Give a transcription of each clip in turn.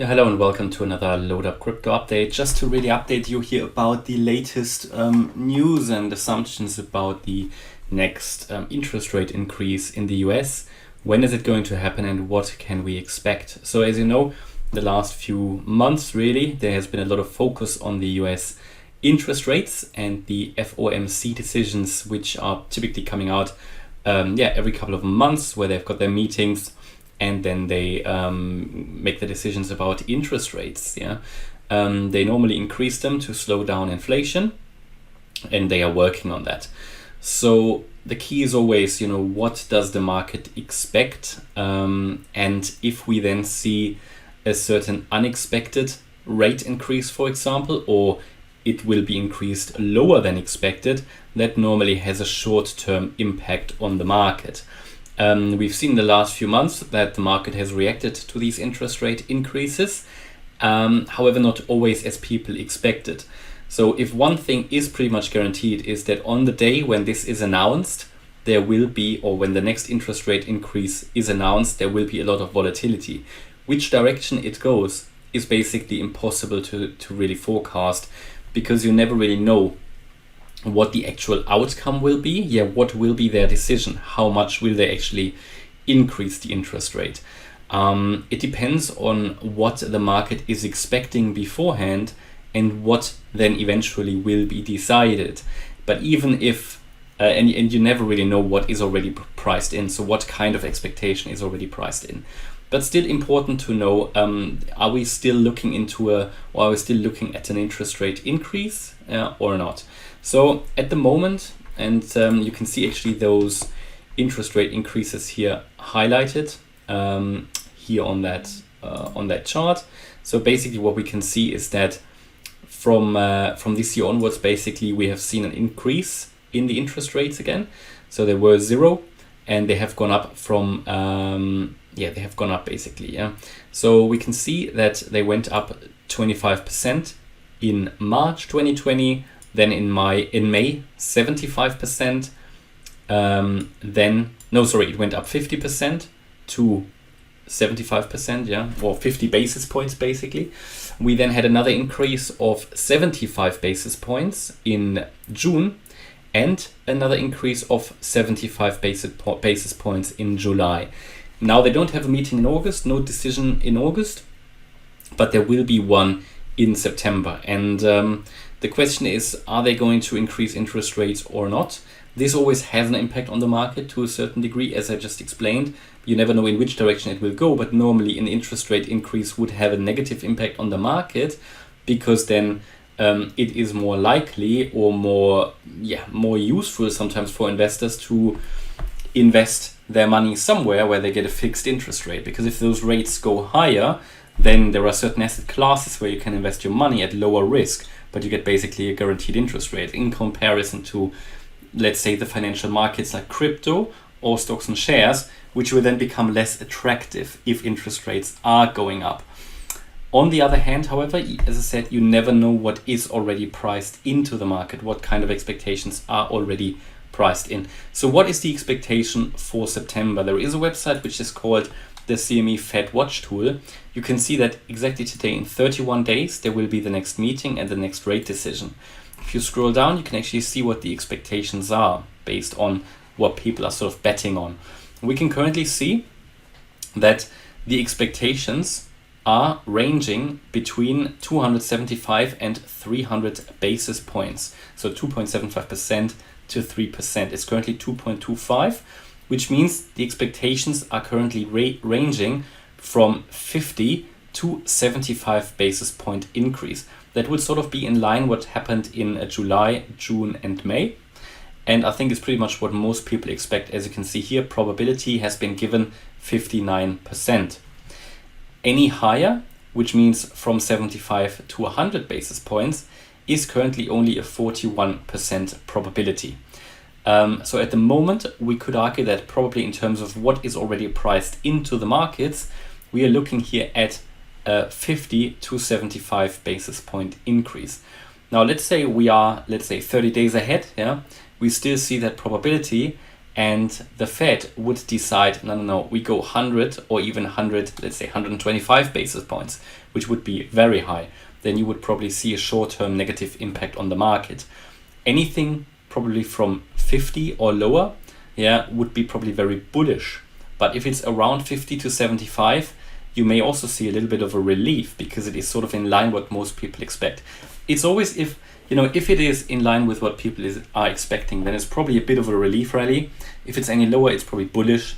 Yeah, hello and welcome to another Load Up Crypto update. Just to really update you here about the latest news and assumptions about the next interest rate increase in the US. When is it going to happen and what can we expect? So as you know, the last few months really, there has been a lot of focus on the US interest rates and the FOMC decisions, which are typically coming out every couple of months, where they've got their meetings and then they make the decisions about interest rates. They normally increase them to slow down inflation, and they are working on that. So the key is always, what does the market expect? And if we then see a certain unexpected rate increase, for example, or it will be increased lower than expected, that normally has a short-term impact on the market. We've seen in the last few months that the market has reacted to these interest rate increases, however, not always as people expected. So if one thing is pretty much guaranteed, is that on the day when this is announced, there will be, or when the next interest rate increase is announced, there will be a lot of volatility. Which direction it goes is basically impossible to really forecast, because you never really know what the actual outcome will be. What will be their decision? How much will they actually increase the interest rate? It depends on what the market is expecting beforehand and what then eventually will be decided. But even if, and you never really know what is already priced in, so what kind of expectation is already priced in. But still important to know, are we still looking at an interest rate increase or not? So at the moment, and you can see actually those interest rate increases here highlighted here on that chart. So basically what we can see is that from this year onwards, basically we have seen an increase in the interest rates again. So they were 0 and they have gone up from they have gone up basically. So we can see that they went up 25% in March 2020. Then in May, 75%. It went up 50% to 75%, or 50 basis points basically. We then had another increase of 75 basis points in June, and another increase of 75 basis points in July. Now they don't have a meeting in August, no decision in August, but there will be one in September. And the question is, are they going to increase interest rates or not? This always has an impact on the market to a certain degree, as I just explained. You never know in which direction it will go, but normally an interest rate increase would have a negative impact on the market, because then it is more likely or more useful sometimes for investors to invest their money somewhere where they get a fixed interest rate. Because if those rates go higher, then there are certain asset classes where you can invest your money at lower risk, but you get basically a guaranteed interest rate in comparison to, let's say, the financial markets like crypto or stocks and shares, which will then become less attractive if interest rates are going up. On the other hand, however, as I said, you never know what is already priced into the market, what kind of expectations are already priced in. So what is the expectation for September? There is a website which is called the CME Fed Watch tool. You can see that exactly today, in 31 days, there will be the next meeting and the next rate decision. If you scroll down, you can actually see what the expectations are based on what people are sort of betting on. We can currently see that the expectations are ranging between 275 and 300 basis points. So 2.75% to 3%. It's currently 2.25, which means the expectations are currently ranging from 50 to 75 basis point increase. That would sort of be in line what happened in July, June and May. And I think it's pretty much what most people expect. As you can see here, probability has been given 59%. Any higher, which means from 75 to 100 basis points, is currently only a 41% probability. So at the moment, we could argue that probably in terms of what is already priced into the markets, we are looking here at a 50 to 75 basis point increase. Now, let's say we are, 30 days ahead. We still see that probability, and the Fed would decide, no, we go 100 or even 100, let's say 125 basis points. which would be very high, then you would probably see a short-term negative impact on the market. Anything probably from 50 or lower, yeah, would be probably very bullish. But if it's around 50 to 75, you may also see a little bit of a relief, because it is sort of in line what most people expect. It's always, if it is in line with what people are expecting, then it's probably a bit of a relief rally. If it's any lower, it's probably bullish.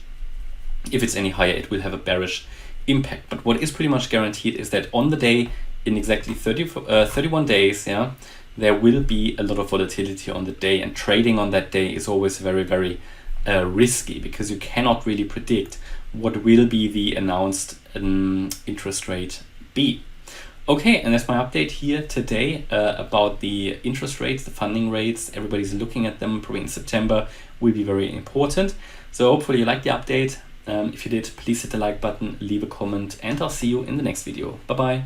If it's any higher, it will have a bearish impact. But what is pretty much guaranteed is that on the day, in exactly 31 days, yeah, there will be a lot of volatility on the day, and trading on that day is always very, very risky, because you cannot really predict what will be the announced interest rate be. Okay, and that's my update here today about the interest rates, the funding rates. Everybody's looking at them, probably in September will be very important. So hopefully you liked the update. If you did, please hit the like button, leave a comment, and I'll see you in the next video. Bye bye.